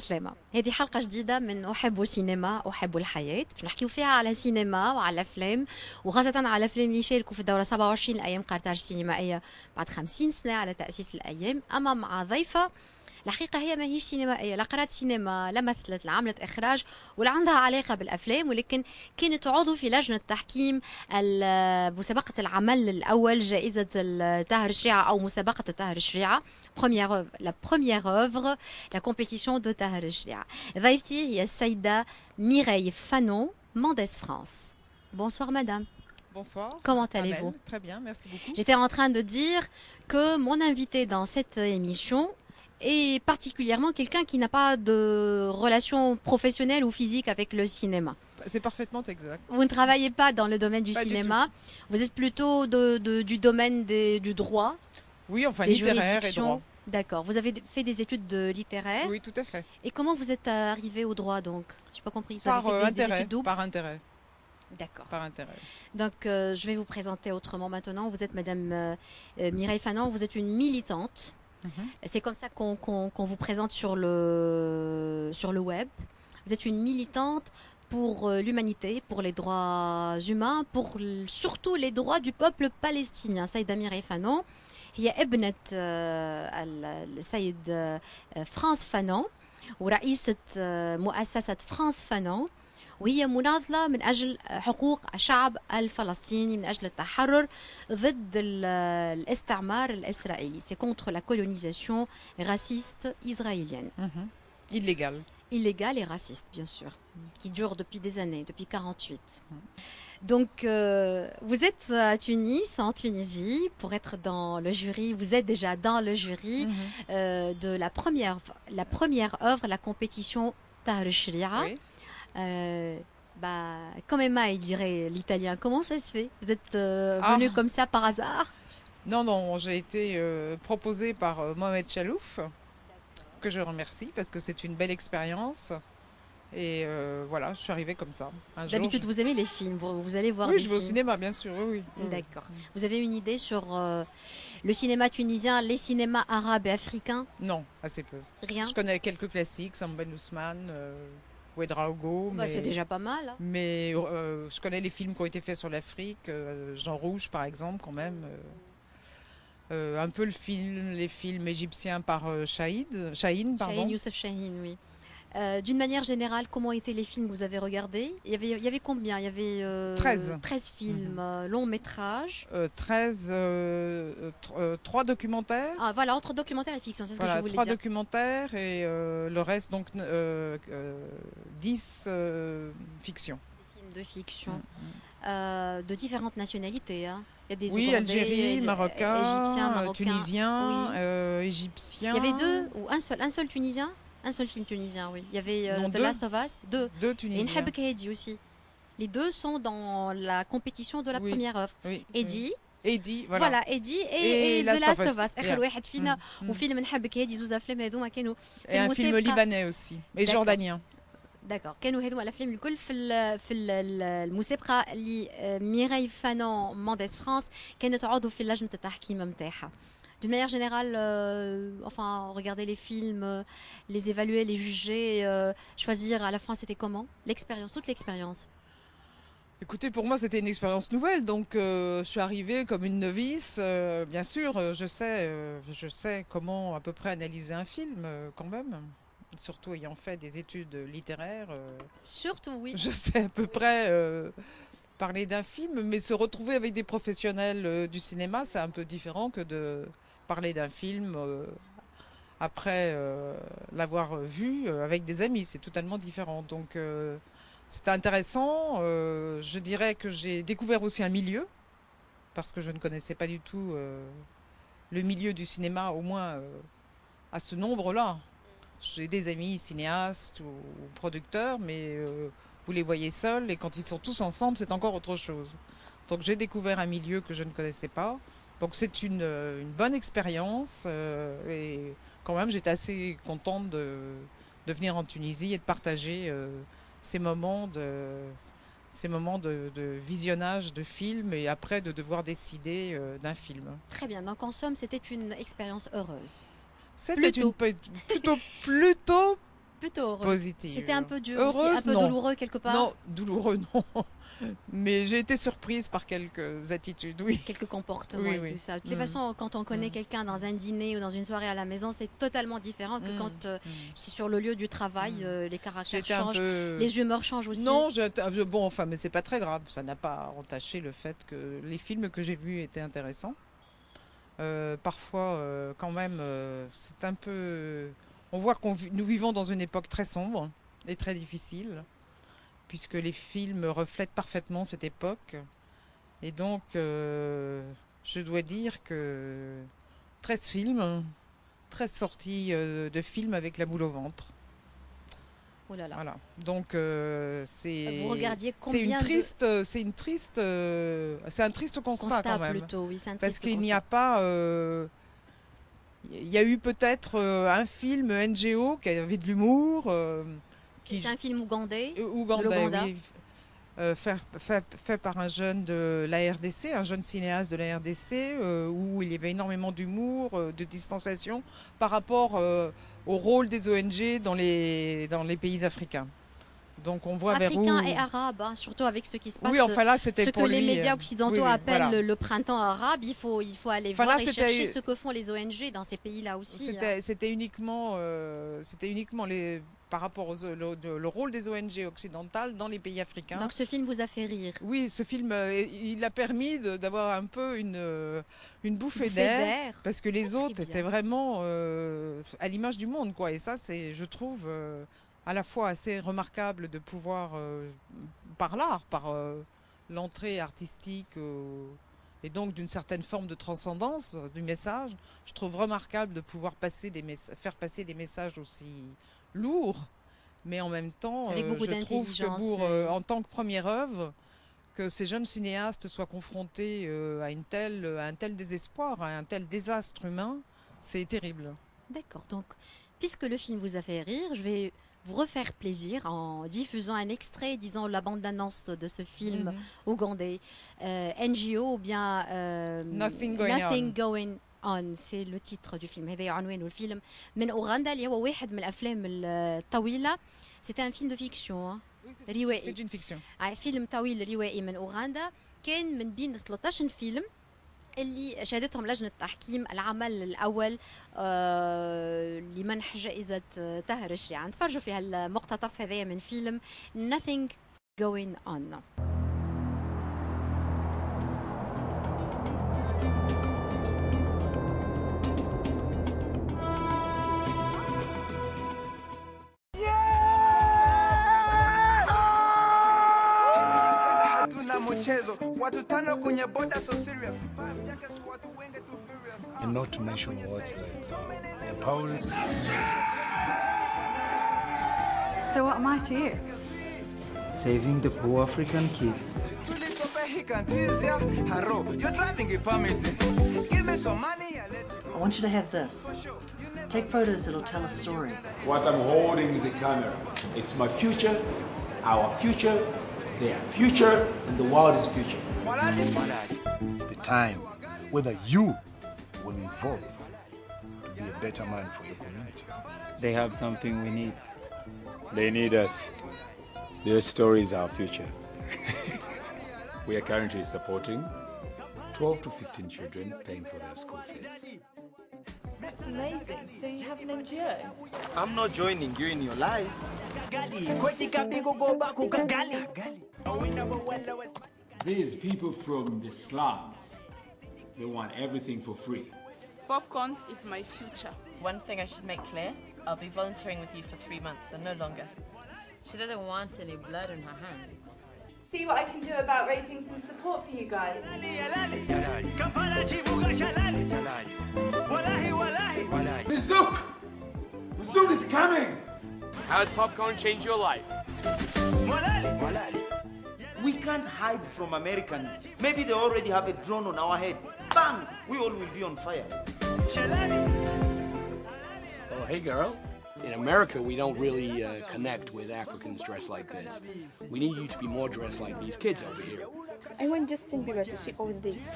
بالسلامة. هذه حلقة جديدة من أحب السينما أحب الحياة، باش نحكيو فيها على سينما وعلى أفلام، وخاصة على أفلام اللي يشاركوا في الدورة 27 الأيام قرطاج السينمائية بعد 50 سنة على تأسيس الأيام، أما مع ضيفة الحقيقة هي ماهيش سينمائية، لا قرات سينما لا مثلت لا عملت إخراج ولا عندها علاقة بالأفلام، ولكن كانت عضو في لجنة تحكيم مسابقة العمل الأول جائزة التاهر الشريعة أو مسابقة التاهر الشريعة la première œuvre la compétition de تاهر الشريعة. ضيفتي هي السيدة ميريي فانون Mendes France. Bonsoir madame. Bonsoir. Comment allez-vous? Amel, très bien, merci beaucoup. J'étais en train de dire que mon invité dans cette émission est particulièrement quelqu'un qui n'a pas de relation professionnelle ou physique avec le cinéma. C'est parfaitement exact. Vous ne travaillez pas dans le domaine du Pas du cinéma, vous êtes plutôt du domaine du droit, Oui, enfin des littéraire et juridictions. droit. D'accord, vous avez fait des études de littéraire. Oui, tout à fait. Et comment vous êtes arrivé au droit donc? Je n'ai pas compris. Vous avez Par fait des intérêt. études doubles? Par intérêt. D'accord. Par intérêt. Donc, je vais vous présenter autrement maintenant. Vous êtes Madame Mireille Fanon, vous êtes une militante. C'est comme ça qu'on vous présente sur le web. Vous êtes une militante pour l'humanité, pour les droits humains, pour surtout les droits du peuple palestinien. Saïda Mireille Fanon, هي ابنة السيد فرانس فانون ورئيسة مؤسسة فرانس فانون، وهي مناضلة من أجل حقوق الشعب الفلسطيني، من أجل التحرر ضد الاستعمار الإسرائيلي. C'est contre la colonisation raciste israélienne. Illégale. Illégale et raciste, bien sûr, qui dure depuis des années, depuis 48. Donc, vous êtes à Tunis, en Tunisie, pour être dans le jury. Vous êtes déjà dans le jury de la première œuvre, la compétition Tahar al-Sharia. Oui. Comme Emma, il dirait l'italien, comment ça se fait? Vous êtes venu comme ça par hasard? Non, j'ai été proposée par Mohamed Chalouf, que je remercie parce que c'est une belle expérience. Et voilà, je suis arrivée comme ça. D'habitude, vous aimez les films, vous allez voir des films. Oui, je vais au cinéma, bien sûr, oui. D'accord. Vous avez une idée sur le cinéma tunisien, les cinémas arabes et africains? Non, assez peu. Rien? Je connais quelques classiques, Sam Ben Ousmane, Ouedraogo. C'est déjà pas mal. Hein. Mais je connais les films qui ont été faits sur l'Afrique, Jean Rouge par exemple, quand même. Un peu les films égyptiens par Chahine, pardon. Youssef Chahine, oui. D'une manière générale, comment étaient les films que vous avez regardés? Il y avait combien? Il y avait 13 films, longs métrages. 3 documentaires. Ah voilà, entre documentaire et fiction, c'est ce que je voulais 3 dire. documentaires et le reste, donc 10 fictions. Des films de fiction. De différentes nationalités. Hein. Il y a des oui, Ougandais, Algérie, Marocains, Tunisiens, oui. Égyptiens. Il y avait deux ou un seul Tunisien? Un seul film tunisien, oui. Il y avait The Last of Us, deux Tunisiens. Et Nhabek Hedi aussi. Les deux sont dans la compétition de la première œuvre. Oui, Eddie. Eddie, voilà. Voilà, Eddie et The Last of Us. آخر واحد فينا وفيلم نحبك هادي زوز افلام هذوما كانوا Et un film libanais aussi et jordanien. داكور كانوا هذوما الافلام الكل في المسابقه اللي ميراي فانون مونديس فرانس كانت عضو في لجنه التحكيم نتاعها. D'une manière générale, regarder les films, les évaluer, les juger, choisir à la fin, c'était comment? L'expérience, toute l'expérience. Écoutez, pour moi, c'était une expérience nouvelle, donc je suis arrivée comme une novice. Bien sûr, je sais comment à peu près analyser un film, quand même. Surtout ayant fait des études littéraires. Surtout, oui. Je sais à peu près parler d'un film, mais se retrouver avec des professionnels du cinéma, c'est un peu différent que de parler d'un film après l'avoir vu avec des amis. C'est totalement différent. Donc, c'était intéressant. Je dirais que j'ai découvert aussi un milieu, parce que je ne connaissais pas du tout le milieu du cinéma, au moins à ce nombre-là. J'ai des amis cinéastes ou producteurs, mais vous les voyez seuls, et quand ils sont tous ensemble, c'est encore autre chose. Donc j'ai découvert un milieu que je ne connaissais pas. Donc c'est une bonne expérience, et quand même j'étais assez contente de venir en Tunisie et de partager ces moments de visionnage de films et après de devoir décider d'un film. Très bien, donc en somme c'était une expérience heureuse. C'était plutôt Plutôt heureuse. positive. C'était un peu dur Heureuse, aussi, un peu non. douloureux quelque part. Non, douloureux, non. Mais j'ai été surprise par quelques attitudes, oui. Quelques comportements Oui, et oui. tout ça. De toute façon, quand on connaît quelqu'un dans un dîner ou dans une soirée à la maison, c'est totalement différent que quand c'est sur le lieu du travail, les caractères J'étais un changent, peu... les humeurs changent aussi. Non, bon, enfin, mais c'est pas très grave. Ça n'a pas entaché le fait que les films que j'ai vus étaient intéressants. Parfois, quand même, c'est un peu... On voit que nous vivons dans une époque très sombre et très difficile, puisque les films reflètent parfaitement cette époque. Et donc, je dois dire que 13 films, 13 sorties de films avec la boule au ventre. Oh là là. Voilà. Donc, Vous regardiez c'est combien c'est un triste constat quand même. plutôt, oui, c'est un Parce triste qu'il n'y constat. a pas... il y a eu peut-être un film NGO qui avait de l'humour, C'est un film ougandais, de ougandais, l'Ouganda. oui, fait par un jeune de la RDC, un jeune cinéaste de la RDC, où il y avait énormément d'humour, de distanciation par rapport au rôle des ONG dans les pays africains. Donc on voit vers où... Africain et arabe, hein, surtout avec ce qui se passe, Oui, enfin là, c'était ce pour que lui. les médias occidentaux oui, oui, appellent voilà. le printemps arabe. Il faut aller Enfin, voir là, et c'était- chercher ce que font les ONG dans ces pays-là aussi. Hein. C'était uniquement par rapport le rôle des ONG occidentales dans les pays africains. Donc ce film vous a fait rire. Oui, ce film, il a permis d'avoir un peu une bouffée Bouffée d'air, d'air. parce que les Très autres bien. étaient vraiment à l'image du monde, quoi. Et ça, c'est, je trouve, à la fois assez remarquable de pouvoir, par l'art, par l'entrée artistique, et donc d'une certaine forme de transcendance du message, je trouve remarquable de pouvoir faire passer des messages aussi lourds, mais en même temps, Avec beaucoup je trouve que d'intelligence, en tant que première œuvre, que ces jeunes cinéastes soient confrontés à un tel désespoir, à un tel désastre humain, c'est terrible. D'accord. Donc, puisque le film vous a fait rire, je vais vous refaire plaisir en diffusant un extrait, disons la bande-annonce de ce film ougandais, NGO ou bien Nothing Going On. Going On. C'est le titre du film. هذا عنوان الفيلم من أوغندا اللي هو واحد من الأفلام الطويلة. C'était un film de fiction. Hein. روائي. C'est une fiction. فيلم طويل روائي من أوغندا كان من بين 13 فيلم اللي شهدتهم لجنة التحكيم العمل الأول لمنح جائزة تهرش يعني تفرجوا في هالمقتطف هذايا من فيلم Nothing Going On. And not to mention words like empowering. So what am I to you? Saving the poor African kids. I want you to have this. Take photos that'll tell a story. What I'm holding is a camera. It's my future, our future, their future, and the world's future. It's the time whether you will evolve to be a better man for your community. They have something we need. They need us. Their story is our future. We are currently supporting 12 to 15 children paying for their school fees. That's amazing. So you have an NGO? I'm not joining you in your lies. These people from the slums, they want everything for free. Popcorn is my future. One thing I should make clear, I'll be volunteering with you for 3 months and no longer. She doesn't want any blood on her hands. See what I can do about raising some support for you guys. Zouk! Zouk is coming! How has popcorn changed your life? We can't hide from Americans. Maybe they already have a drone on our head. Bang! We all will be on fire. Oh, hey, girl. In America, we don't really connect with Africans dressed like this. We need you to be more dressed like these kids over here. I want Justin Bieber to see all this.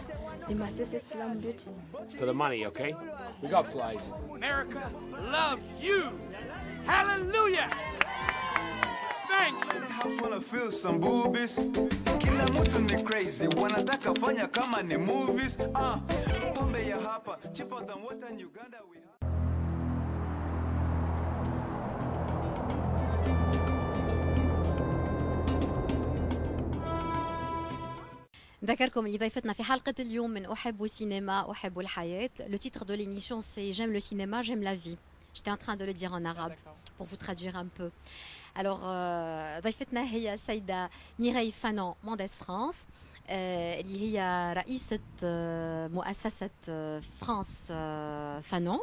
The Masses Slam Beauty. For the money, okay? We got flies. America loves you. Hallelujah. Thanks. House wanna feel some boobies. Kila mtu ni crazy. Wanataka fanya kama ni movies. Pombe ya hapa cheaper than what in Uganda we have. نذكركم اللي ضيفتنا في حلقة اليوم من أحب السينما أحب الحياة. Le titre de l'émission c'est J'aime le cinéma, j'aime la vie. J'étais en train de le dire en arabe pour vous traduire un peu. Alors ضيفتنا هي السيدة ميراي فانون مونديس فرانس اللي هي رئيسة مؤسسة فرانس فانون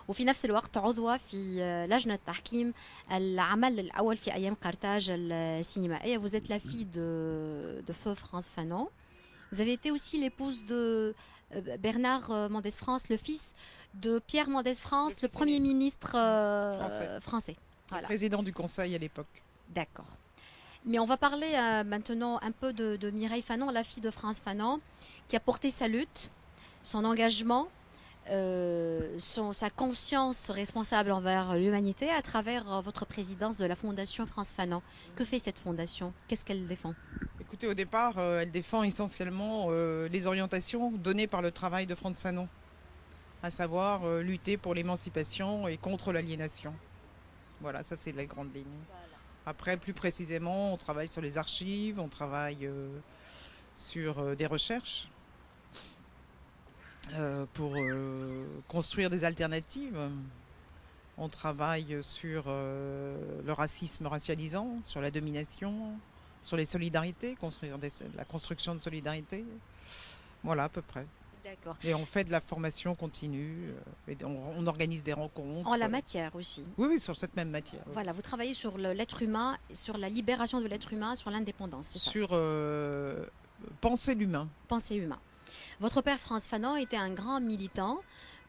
وفي نفس الوقت عضوة في لجنة تحكيم العمل الأول في أيام قرطاج السينمائية. Vous êtes la fille de feu France Fanon. Vous avez été aussi l'épouse de Bernard Mendès France, le fils de Pierre Mendès France, le premier ministre français. Voilà. Président du Conseil à l'époque. D'accord. Mais on va parler maintenant un peu de Mireille Fanon, la fille de France Fanon, qui a porté sa lutte, son engagement, sa conscience responsable envers l'humanité à travers votre présidence de la Fondation France Fanon. Que fait cette fondation? Qu'est-ce qu'elle défend? Écoutez, au départ, elle défend essentiellement les orientations données par le travail de France Fanon, à savoir lutter pour l'émancipation et contre l'aliénation. Voilà, ça c'est la grande ligne. Après, plus précisément, on travaille sur les archives, on travaille sur des recherches pour construire des alternatives. On travaille sur le racisme racialisant, sur la domination, sur les solidarités, construire la construction de solidarité. Voilà, à peu près. D'accord. Et on fait de la formation continue, et on organise des rencontres. En la matière aussi. Oui, oui, sur cette même matière. Oui. Voilà, vous travaillez sur l'être humain, sur la libération de l'être humain, sur l'indépendance, c'est ça? Sur penser l'humain. Penser humain. Votre père France Fanon était un grand militant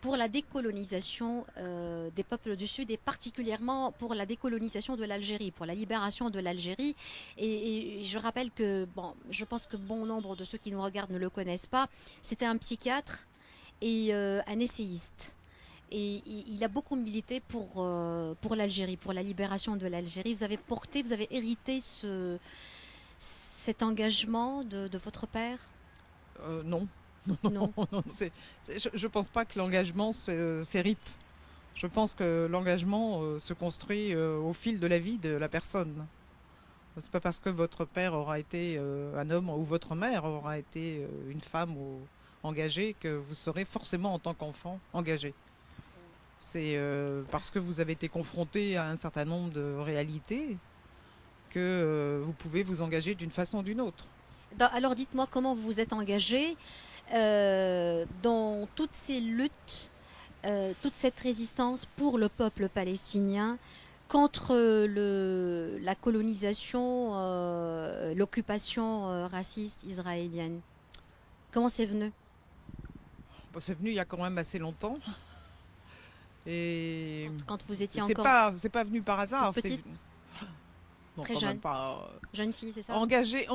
pour la décolonisation des peuples du Sud et particulièrement pour la décolonisation de l'Algérie, pour la libération de l'Algérie. Et je rappelle que, bon, je pense que bon nombre de ceux qui nous regardent ne le connaissent pas, c'était un psychiatre et un essayiste. Et il a beaucoup milité pour l'Algérie, pour la libération de l'Algérie. Vous avez hérité cet engagement de votre père? Non. Non. Je pense pas que l'engagement s'hérite. Je pense que l'engagement se construit au fil de la vie de la personne. C'est pas parce que votre père aura été un homme ou votre mère aura été une femme engagée que vous serez forcément en tant qu'enfant engagé. C'est parce que vous avez été confronté à un certain nombre de réalités que vous pouvez vous engager d'une façon ou d'une autre. Alors dites-moi comment vous vous êtes engagé dans toutes ces luttes, toute cette résistance pour le peuple palestinien contre la colonisation, l'occupation raciste israélienne. Comment c'est venu? Bon, c'est venu il y a quand même assez longtemps. Et quand vous étiez c'est encore... C'est pas venu par hasard. Petite. Non, très jeune. Jeune fille, c'est ça? Engagée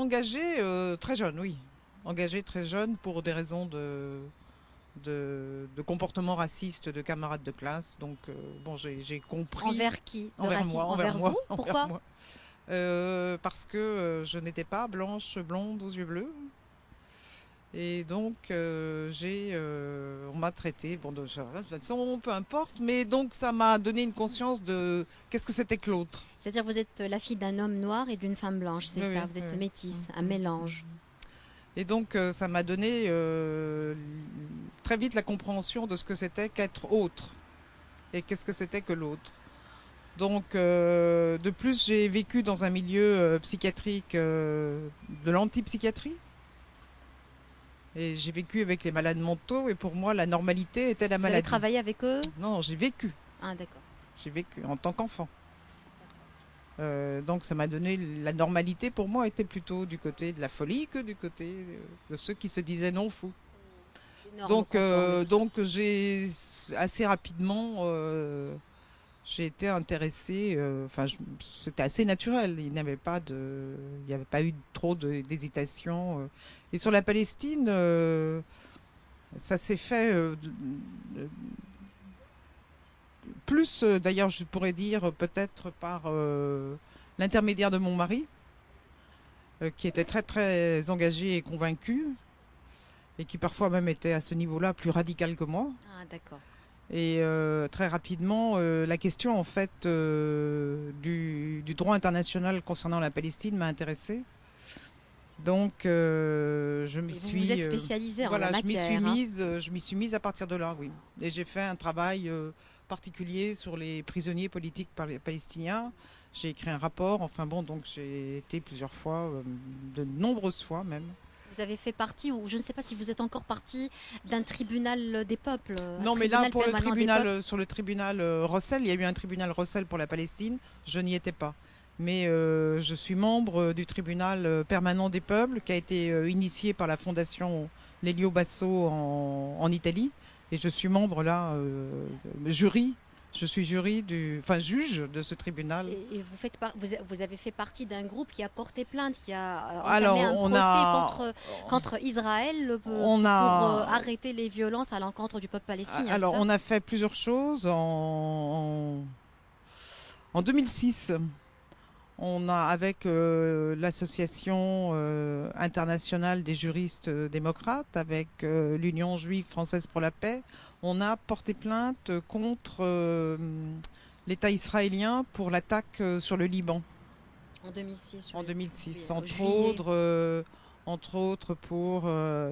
très jeune, oui. Engagée très jeune pour des raisons de comportement raciste de camarades de classe. Donc, bon, j'ai compris. Envers qui? Envers moi. Envers vous? Pourquoi? moi. Parce que je n'étais pas blanche, blonde, aux yeux bleus. Et donc, on m'a traité, bon, de toute façon, peu importe, mais donc ça m'a donné une conscience de qu'est-ce que c'était que l'autre. C'est-à-dire vous êtes la fille d'un homme noir et d'une femme blanche, c'est ça? Vous êtes métisse, un mélange. Et donc, ça m'a donné très vite la compréhension de ce que c'était qu'être autre. Et qu'est-ce que c'était que l'autre. Donc, de plus, j'ai vécu dans un milieu psychiatrique de l'antipsychiatrie. Et j'ai vécu avec les malades mentaux et pour moi, la normalité était la maladie. Vous avez travaillé avec eux? Non, j'ai vécu. Ah, d'accord. J'ai vécu en tant qu'enfant. Donc ça m'a donné la normalité pour moi était plutôt du côté de la folie que du côté de ceux qui se disaient non fous. Donc j'ai assez rapidement j'ai été intéressée. C'était assez naturel. Il n'y avait pas eu trop d'hésitation. Et sur la Palestine, ça s'est fait plus, d'ailleurs, je pourrais dire peut-être par l'intermédiaire de mon mari, qui était très très engagé et convaincu, et qui parfois même était à ce niveau-là plus radical que moi. Ah, d'accord. Et très rapidement, la question en fait du droit international concernant la Palestine m'a intéressée. Donc je m'y suis. Vous êtes spécialisée en la matière. Je m'y suis mise à partir de là, oui. Et j'ai fait un travail particulier sur les prisonniers politiques palestiniens. J'ai écrit un rapport. Enfin bon, donc j'ai été plusieurs fois, de nombreuses fois même. Vous avez fait partie, ou je ne sais pas si vous êtes encore partie, d'un tribunal des peuples. Non, mais là, pour le tribunal, sur le tribunal Russell, il y a eu un tribunal Russell pour la Palestine. Je n'y étais pas. Mais je suis membre du tribunal permanent des peuples, qui a été initié par la fondation Lelio Basso en Italie. Et je suis membre là, jury. Je suis juge de ce tribunal. Et vous avez fait partie d'un groupe qui a porté plainte, qui a entamé un procès contre Israël pour arrêter les violences à l'encontre du peuple palestinien. Alors, on a fait plusieurs choses. En 2006, on a, avec l'association internationale des juristes démocrates, avec l'Union juive française pour la paix, on a porté plainte contre l'État israélien pour l'attaque sur le Liban. En 2006. En 2006, oui, entre autres pour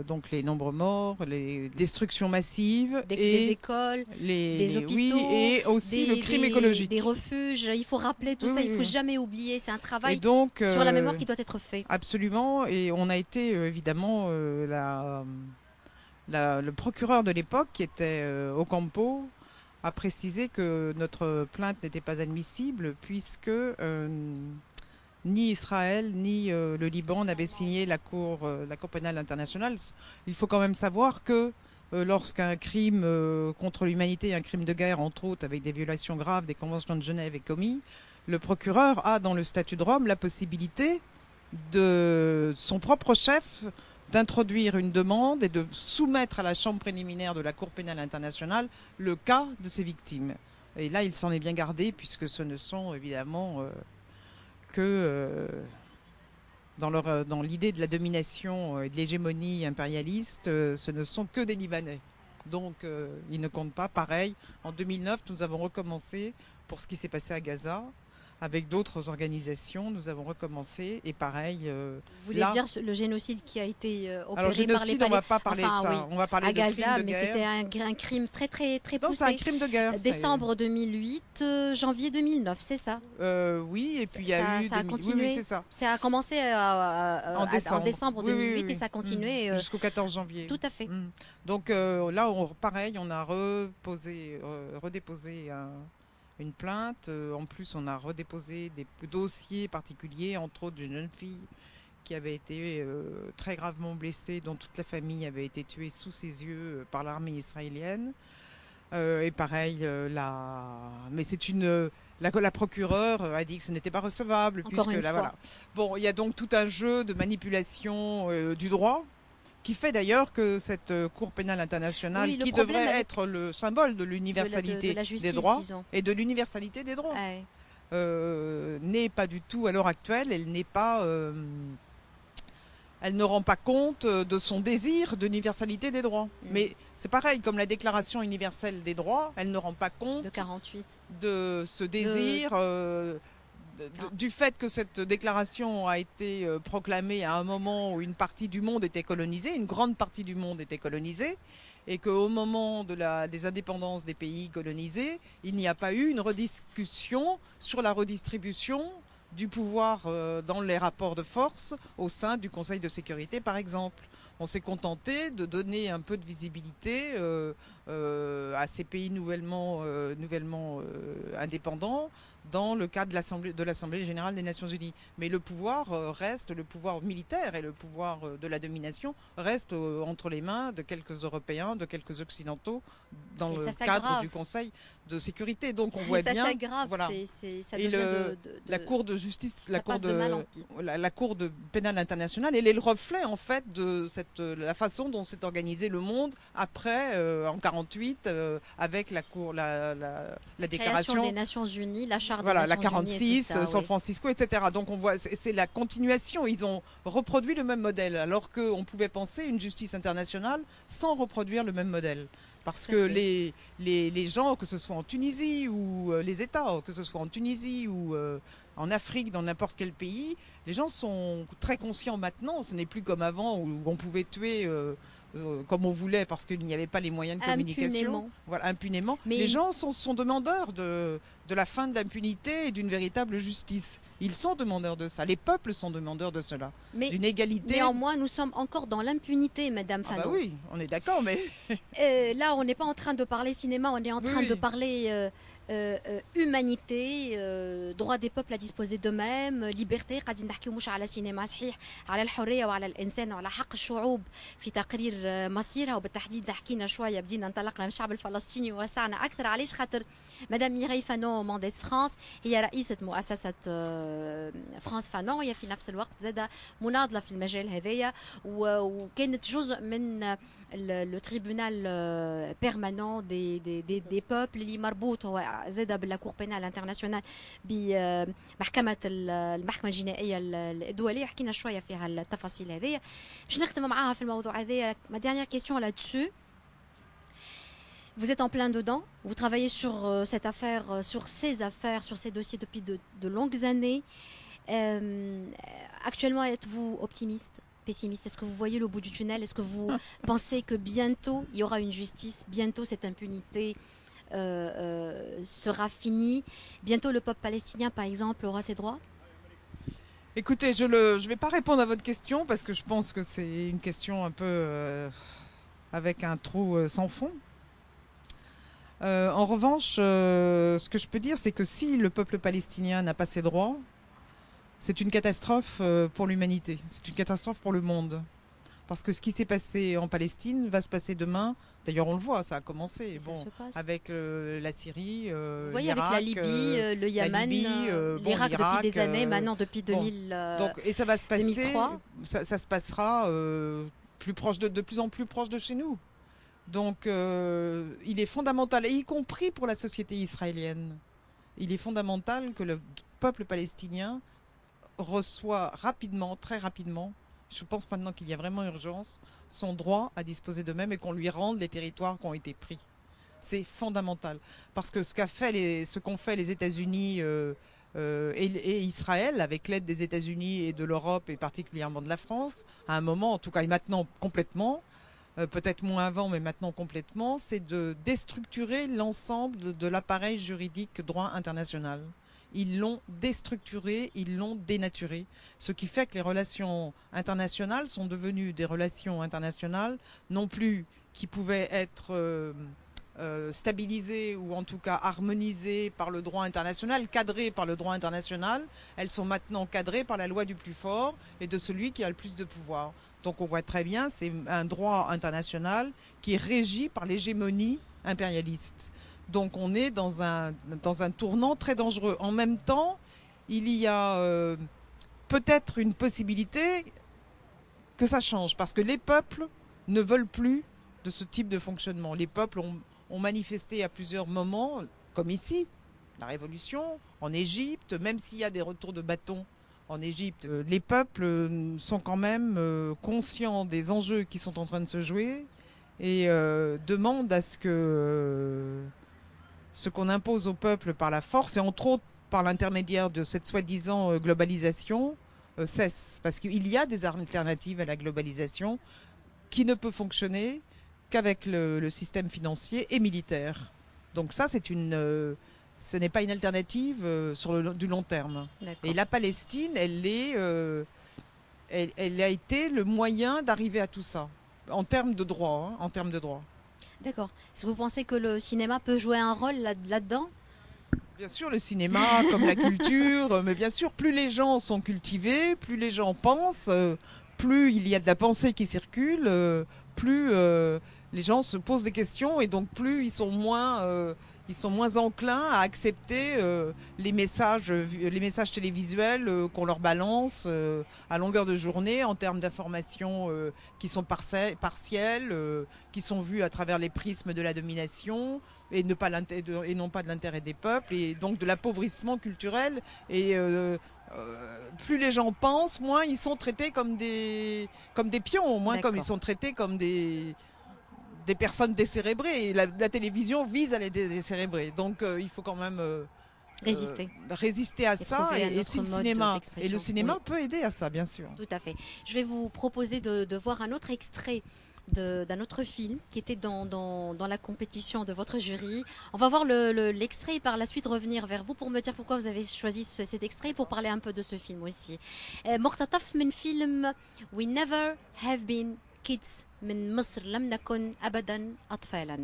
donc les nombres morts, les destructions massives, des écoles, des hôpitaux, et aussi le crime écologique. Des refuges, il faut rappeler tout ça, il ne faut jamais oublier, c'est un travail donc, sur la mémoire qui doit être fait. Absolument, et on a été évidemment le procureur de l'époque, qui était Ocampo, a précisé que notre plainte n'était pas admissible puisque ni Israël ni le Liban n'avaient signé la Cour pénale internationale. Il faut quand même savoir que lorsqu'un crime contre l'humanité, un crime de guerre, entre autres, avec des violations graves des conventions de Genève est commis, le procureur a dans le statut de Rome la possibilité de son propre chef d'introduire une demande et de soumettre à la chambre préliminaire de la Cour pénale internationale le cas de ces victimes. Et là, il s'en est bien gardé, puisque ce ne sont évidemment que dans l'idée de la domination et de l'hégémonie impérialiste, ce ne sont que des Libanais. Donc, ils ne comptent pas. Pareil, en 2009, nous avons recommencé pour ce qui s'est passé à Gaza. Avec d'autres organisations, nous avons recommencé, et pareil. Vous voulez dire le génocide qui a été opéré alors, génocide, par les on ne va pas parler de ça. Oui, on va parler à de Gaza, crime de mais guerre. c'était un crime très très très poussé. Non, c'est un crime de guerre. Décembre 2008, janvier 2009, c'est ça. Oui, et puis il y a eu. Ça a continué. Oui, c'est ça. Ça a commencé en décembre 2008 et ça a continué jusqu'au 14 janvier. Tout à fait. Donc là, pareil, on a redéposé une plainte. En plus, on a redéposé des dossiers particuliers, entre autres d'une jeune fille qui avait été très gravement blessée, dont toute la famille avait été tuée sous ses yeux par l'armée israélienne. Et pareil, mais c'est la procureure a dit que ce n'était pas recevable. Encore une fois. Voilà. Bon, il y a donc tout un jeu de manipulation du droit, qui fait d'ailleurs que cette Cour pénale internationale, qui devrait être le symbole de l'universalité des droits et de l'universalité des droits, n'est pas du tout à l'heure actuelle. Elle ne rend pas compte de son désir d'universalité des droits. Mais c'est pareil, comme la Déclaration universelle des droits, elle ne rend pas compte de 48 de ce désir. Du fait que cette déclaration a été proclamée à un moment où une partie du monde était colonisée, une grande partie du monde était colonisée, et qu'au moment des indépendances des pays colonisés, il n'y a pas eu une rediscussion sur la redistribution du pouvoir dans les rapports de force au sein du Conseil de sécurité, par exemple. On s'est contenté de donner un peu de visibilité à ces pays nouvellement indépendants dans le cadre de l'Assemblée générale des Nations Unies. Mais le pouvoir reste, le pouvoir militaire et le pouvoir de la domination reste entre les mains de quelques Européens, de quelques Occidentaux dans le cadre du Conseil de sécurité. Donc on voit bien. Ça s'aggrave, voilà. Ça et la Cour de justice, la Cour de pénale internationale, elle est le reflet en fait de la façon dont s'est organisé le monde après en 48 avec la déclaration des Nations Unies, la charte voilà, des Nations la 46, Unies, San Francisco, etc. Donc on voit, c'est la continuation. Ils ont reproduit le même modèle, alors qu'on pouvait penser une justice internationale sans reproduire le même modèle. Parce que les gens, que ce soit en Tunisie ou les États, que ce soit en Tunisie ou en Afrique, dans n'importe quel pays, les gens sont très conscients maintenant. Ce n'est plus comme avant où on pouvait tuer comme on voulait parce qu'il n'y avait pas les moyens de communication. Voilà, impunément. Mais les gens sont demandeurs de la fin de l'impunité et d'une véritable justice. Ils sont demandeurs de ça. Les peuples sont demandeurs de cela. D'une égalité. Néanmoins, nous sommes encore dans l'impunité, Madame Fanon. Bah oui, on est d'accord, mais... là, on n'est pas en train de parler cinéma, on est en train de parler humanité, droit des peuples à disposer d'eux-mêmes, liberté. قاعدين نحكيو مش على سينما صحيح على الحرية وعلى الإنسان وعلى حق الشعوب في تقرير مصيرها وبالتحديد حكينا شوية بدينا انطلقنا من الشعب الفلسطيني ووسعنا أكثر علاش خاطر مدام ميغي فانون مونديس فرانس هي رئيسة مؤسسة فرانس فانون هي في نفس الوقت زادة مناضلة في المجال هذايا وكانت جزء من le tribunal permanent des peuples اللي مربوط هو زاد باللا كور بينال انترناسيونال بمحكمة المحكمة الجنائية الدولية حكينا شوية فيها التفاصيل هذه باش نختم معاها في الموضوع هذايا. Ma dernière question là-dessus. Vous êtes en plein dedans, vous travaillez sur cette affaire, sur ces affaires, sur ces dossiers depuis de longues années. Actuellement, êtes-vous optimiste, pessimiste? Est-ce que vous voyez le bout du tunnel? Est-ce que vous pensez que bientôt il y aura une justice, bientôt cette impunité sera finie, bientôt le peuple palestinien par exemple aura ses droits? Écoutez, je vais pas répondre à votre question parce que je pense que c'est une question un peu avec un trou sans fond. En revanche, ce que je peux dire, c'est que si le peuple palestinien n'a pas ses droits, c'est une catastrophe pour l'humanité, c'est une catastrophe pour le monde. Parce que ce qui s'est passé en Palestine va se passer demain. D'ailleurs, on le voit, ça a commencé avec la Syrie, l'Irak, avec la Libye, le Yémen, l'Irak depuis des années, maintenant depuis 2000. Donc, et ça va se passer, 2003. Ça se passera de plus en plus proche de chez nous. Donc, il est fondamental, et y compris pour la société israélienne, il est fondamental que le peuple palestinien reçoit rapidement, très rapidement, je pense maintenant qu'il y a vraiment urgence, son droit à disposer d'eux-mêmes et qu'on lui rende les territoires qui ont été pris. C'est fondamental. Parce que ce qu'ont fait les États-Unis et Israël, avec l'aide des États-Unis et de l'Europe et particulièrement de la France, à un moment, en tout cas et maintenant complètement, peut-être moins avant, mais maintenant complètement, c'est de déstructurer l'ensemble de l'appareil juridique droit international. Ils l'ont déstructuré, ils l'ont dénaturé. Ce qui fait que les relations internationales sont devenues des relations internationales non plus qui pouvaient être stabilisées ou en tout cas harmonisées par le droit international, cadrées par le droit international. Elles sont maintenant cadrées par la loi du plus fort et de celui qui a le plus de pouvoir. Donc on voit très bien, c'est un droit international qui est régi par l'hégémonie impérialiste. Donc on est dans un tournant très dangereux. En même temps, il y a peut-être une possibilité que ça change, parce que les peuples ne veulent plus de ce type de fonctionnement. Les peuples ont manifesté à plusieurs moments, comme ici, la révolution, en Égypte, même s'il y a des retours de bâton en Égypte, les peuples sont quand même conscients des enjeux qui sont en train de se jouer et demandent à ce que ce qu'on impose au peuple par la force, et entre autres par l'intermédiaire de cette soi-disant globalisation, cesse. Parce qu'il y a des alternatives à la globalisation qui ne peut fonctionner qu'avec le système financier et militaire. Donc ça, ce n'est pas une alternative sur du long terme. Et la Palestine, elle a été le moyen d'arriver à tout ça, en termes de droit. D'accord. Est-ce que vous pensez que le cinéma peut jouer un rôle là-dedans? Bien sûr, le cinéma, comme la culture, mais bien sûr, plus les gens sont cultivés, plus les gens pensent, plus il y a de la pensée qui circule, plus les gens se posent des questions et donc plus ils sont moins enclins à accepter les messages télévisuels qu'on leur balance à longueur de journée en termes d'informations qui sont partielles, qui sont vues à travers les prismes de la domination et non pas de l'intérêt des peuples et donc de l'appauvrissement culturel et plus les gens pensent, moins ils sont traités comme des pions, moins comme ils sont traités comme des personnes décérébrées. Et la télévision vise à les décérébrer. Donc il faut quand même résister à ça. Et si le cinéma et le cinéma peut aider à ça, bien sûr. Tout à fait. Je vais vous proposer de voir un autre extrait d'un autre film qui était dans la compétition de votre jury. On va voir l'extrait et par la suite revenir vers vous pour me dire pourquoi vous avez choisi cet extrait pour parler un peu de ce film aussi. مقتطف من فيلم We Never Have Been Kids من مصر لم نكن أبدا أطفالا.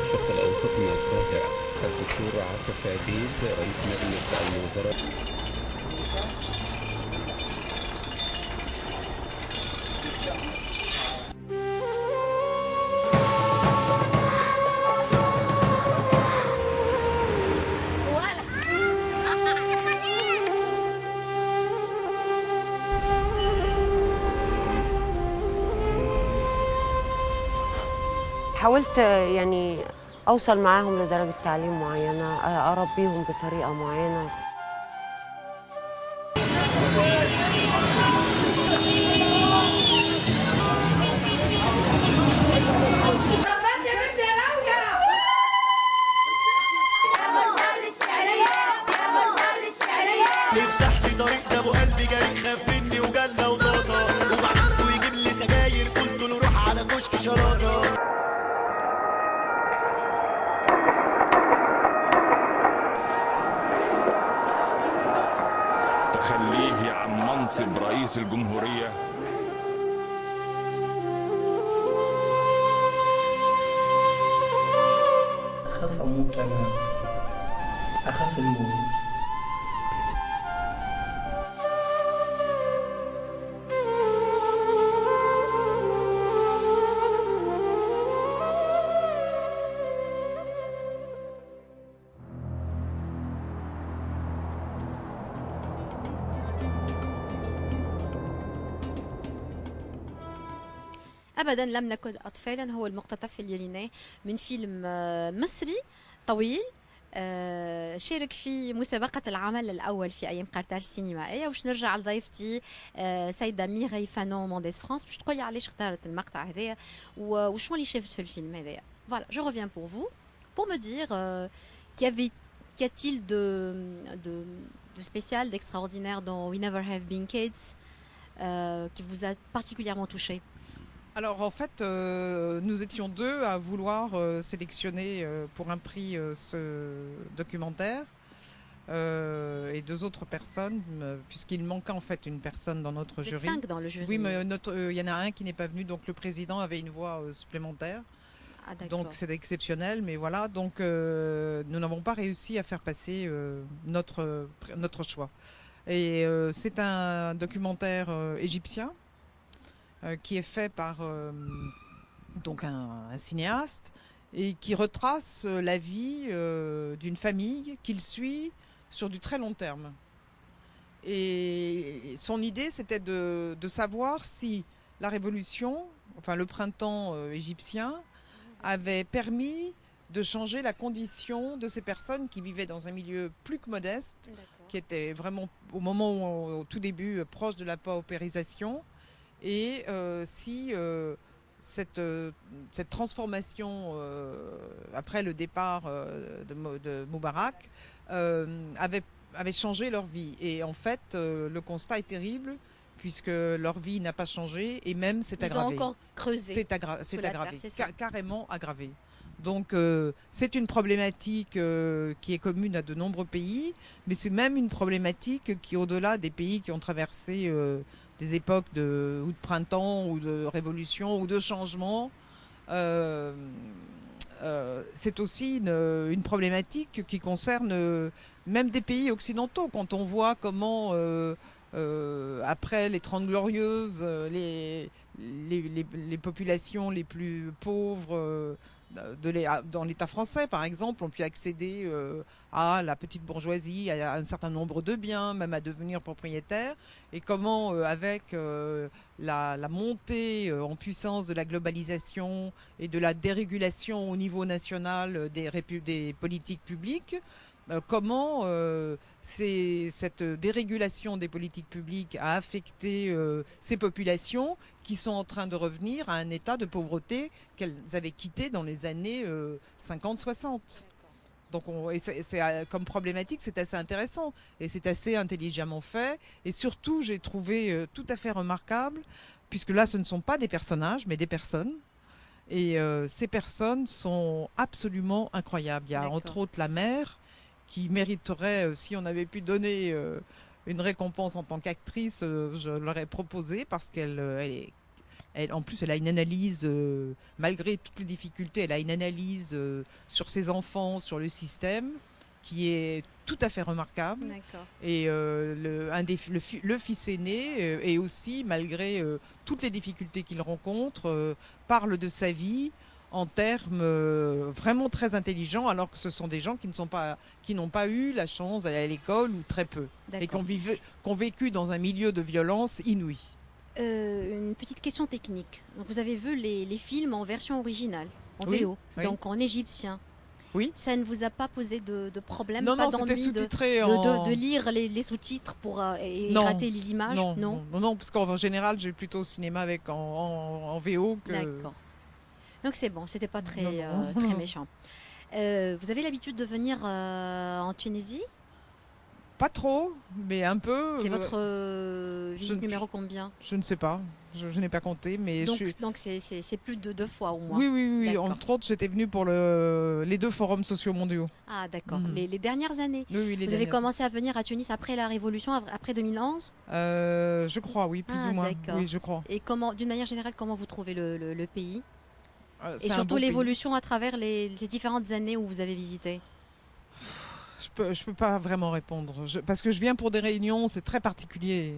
الشرق الأوسط من القاهرة الدكتور عاطف عبيد رئيس مجلس الوزراء. حاولت يعني أوصل معاهم لدرجة تعليم معينة، أربيهم بطريقة معينة. يفتح لي طريق ده ابو قلبي جريء خاف مني وجالنا وضاضة وبعته يجيب لي سجاير قلت له روح على كشك شراطة. تخليه عن منصب رئيس الجمهورية أخاف أموت أنا، أخاف الموت. أبدا لم نكن أطفالا هو المقتطف اللي ليناه من فيلم مصري طويل شارك في مسابقة العمل الأول في أيام قرطاج السينمائية. وش نرجع لضيفتي سيدة ميغي فانون مونديس فرانس باش تقولي علاش اختارت المقطع هذايا وشنو اللي شافت في الفيلم هذايا. Voilà, je reviens pour vous pour me dire qu'y a-t-il de spécial, d'extraordinaire dans We Never Have Been Kids qui vous a particulièrement touché? Alors en fait, nous étions deux à vouloir sélectionner pour un prix ce documentaire et deux autres personnes, puisqu'il manquait en fait une personne dans notre jury. Vous êtes 5 dans le jury. Oui, mais il y en a un qui n'est pas venu, donc le président avait une voix supplémentaire. Ah, donc c'est exceptionnel, mais voilà, donc nous n'avons pas réussi à faire passer notre choix. Et c'est un documentaire égyptien. Qui est fait par donc un cinéaste et qui retrace la vie d'une famille qu'il suit sur du très long terme. Et son idée, c'était de savoir si la révolution, enfin le printemps égyptien, avait permis de changer la condition de ces personnes qui vivaient dans un milieu plus que modeste, qui était vraiment au moment au tout début proche de la paupérisation. Et si cette transformation après le départ de Moubarak avait changé leur vie. Et en fait, le constat est terrible puisque leur vie n'a pas changé et même s'est aggravée. Ils ont encore creusé. C'est aggravé, carrément aggravé. Donc c'est une problématique qui est commune à de nombreux pays, mais c'est même une problématique qui, au-delà des pays qui ont traversé des époques ou de printemps ou de révolution ou de changement, c'est aussi une problématique qui concerne même des pays occidentaux. Quand on voit comment après les 30 Glorieuses, les populations les plus pauvres dans l'État français, par exemple, ont pu accéder à la petite bourgeoisie, à un certain nombre de biens, même à devenir propriétaires, et comment, avec la montée en puissance de la globalisation et de la dérégulation au niveau national des politiques publiques, comment cette dérégulation des politiques publiques a affecté ces populations qui sont en train de revenir à un état de pauvreté qu'elles avaient quitté dans les années 50-60. Donc comme problématique, c'est assez intéressant et c'est assez intelligemment fait. Et surtout, j'ai trouvé tout à fait remarquable, puisque là, ce ne sont pas des personnages, mais des personnes. Et ces personnes sont absolument incroyables. Il y a entre autres la mère, qui mériterait, si on avait pu donner une récompense en tant qu'actrice, je l'aurais proposé parce en plus, elle a une analyse, malgré toutes les difficultés, elle a une analyse sur ses enfants, sur le système, qui est tout à fait remarquable. Et le fils aîné, et aussi, malgré toutes les difficultés qu'il rencontre, parle de sa vie en termes vraiment très intelligents, alors que ce sont des gens qui n'ont pas eu la chance d'aller à l'école ou très peu, et qui ont vécu dans un milieu de violence inouï. Une petite question technique. Donc, vous avez vu les films en version originale, en Oui, VO, oui. donc en égyptien. Oui. Ça ne vous a pas posé de problème? Non, pas non, c'était d'ennui sous-titré de lire les sous-titres pour et rater les images? Non, parce qu'en général, j'ai plutôt au cinéma en VO que... D'accord. Donc c'est bon, c'était pas très Non. très méchant. Vous avez l'habitude de venir en Tunisie? Pas trop, mais un peu. C'est votre visite numéro combien? Je ne sais pas, je n'ai pas compté, mais donc c'est plus de 2 fois au moins. Oui. Entre autres, j'étais venue pour les 2 forums sociaux mondiaux. Ah d'accord. Les dernières années. Oui, Vous avez commencé à venir à Tunis après la Révolution, après 2011? Je crois, oui, plus ou moins. D'accord. Oui, je crois. Et d'une manière générale, comment vous trouvez le pays? Et C'est un surtout beau l'évolution à travers les différentes années où vous avez visité? Je peux pas vraiment répondre. Parce que je viens pour des réunions, c'est très particulier.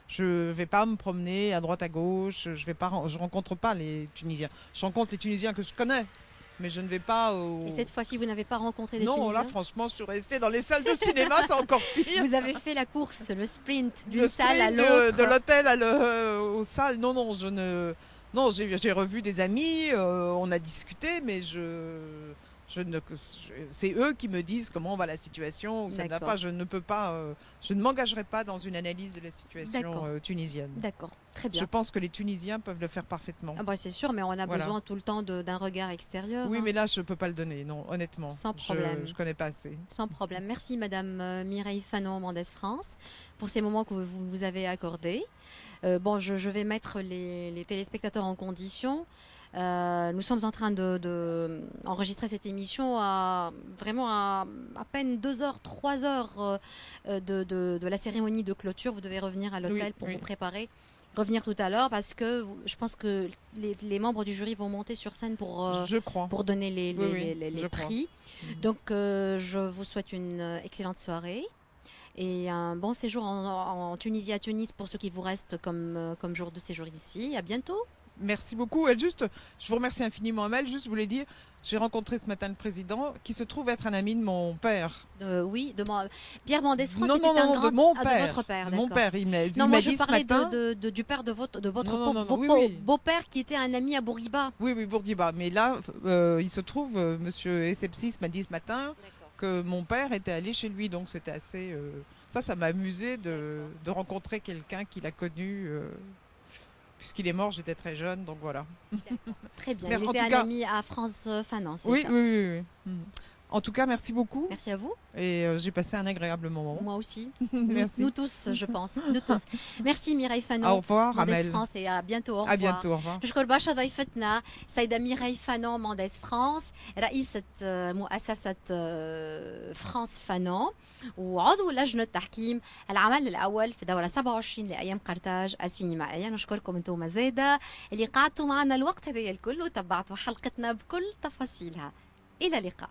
Je vais pas me promener à droite à gauche. Je rencontre pas les Tunisiens. Je rencontre les Tunisiens que je connais, mais je ne vais pas. Et cette fois-ci, vous n'avez pas rencontré des Non, Tunisiens? là, franchement, je suis restée dans les salles de cinéma, c'est encore pire. Vous avez fait la course, le sprint d'une Le salle à sprint l'autre. de l'hôtel aux salles. Non, je ne. Non, j'ai revu des amis, on a discuté, mais c'est eux qui me disent comment va la situation ou ça ne va pas. Je ne peux pas, je ne m'engagerai pas dans une analyse de la situation tunisienne. D'accord, très bien. Je pense que les Tunisiens peuvent le faire parfaitement. Ah bah c'est sûr, mais on a besoin tout le temps d'un regard extérieur. Oui, mais là, je ne peux pas le donner, non, honnêtement. Sans problème. Je ne connais pas assez. Sans problème. Merci Madame Mireille Fanon-Mendès-France pour ces moments que vous nous avez accordés. Je vais mettre les téléspectateurs en condition. Nous sommes en train de enregistrer cette émission à peine 2 heures, 3 heures de la cérémonie de clôture. Vous devez revenir à l'hôtel pour vous préparer. Revenir tout à l'heure parce que je pense que les membres du jury vont monter sur scène pour donner les prix. Donc je vous souhaite une excellente soirée. Et un bon séjour en Tunisie, à Tunis, pour ceux qui vous restent comme jour de séjour ici. À bientôt. Merci beaucoup. Et juste, je vous remercie infiniment, Amel. Juste, je voulais dire, j'ai rencontré ce matin le président, qui se trouve être un ami de mon père. Oui, Pierre Mendès France. Non, de mon père. De votre père, mon père, il m'a dit. Non, moi je parlais matin... du père de votre beau-père qui était un ami à Bourguiba. Oui, Bourguiba. Mais là, il se trouve, Monsieur Essepsis m'a dit ce matin que mon père était allé chez lui. Donc c'était assez... ça m'a amusé de rencontrer quelqu'un qu'il a connu, puisqu'il est mort, j'étais très jeune, donc voilà. Très bien, Mais il en était tout un cas- ami à France Fanon, c'est Oui, ça? oui. En tout cas, merci beaucoup. Merci à vous. Et j'ai passé un agréable moment. Moi aussi. Merci. Nous tous, je pense. Nous tous. Merci Mireille Fanon. Au revoir, Mandès Amel. France et à bientôt. Au revoir. À bientôt, au revoir. نشكر برشا ضيفتنا السيدة ميراي فانون مانديس فرانس رئيسة مؤسسة فرانس فانون وعضو لجنة تحكيم العمل الأول في دورة 27 لأيام قرطاج السينمائية. نشكركم أنتم زادة اللي قعدتوا معنا الوقت هذا الكل وتبعتوا حلقتنا بكل تفاصيلها. إلى اللقاء.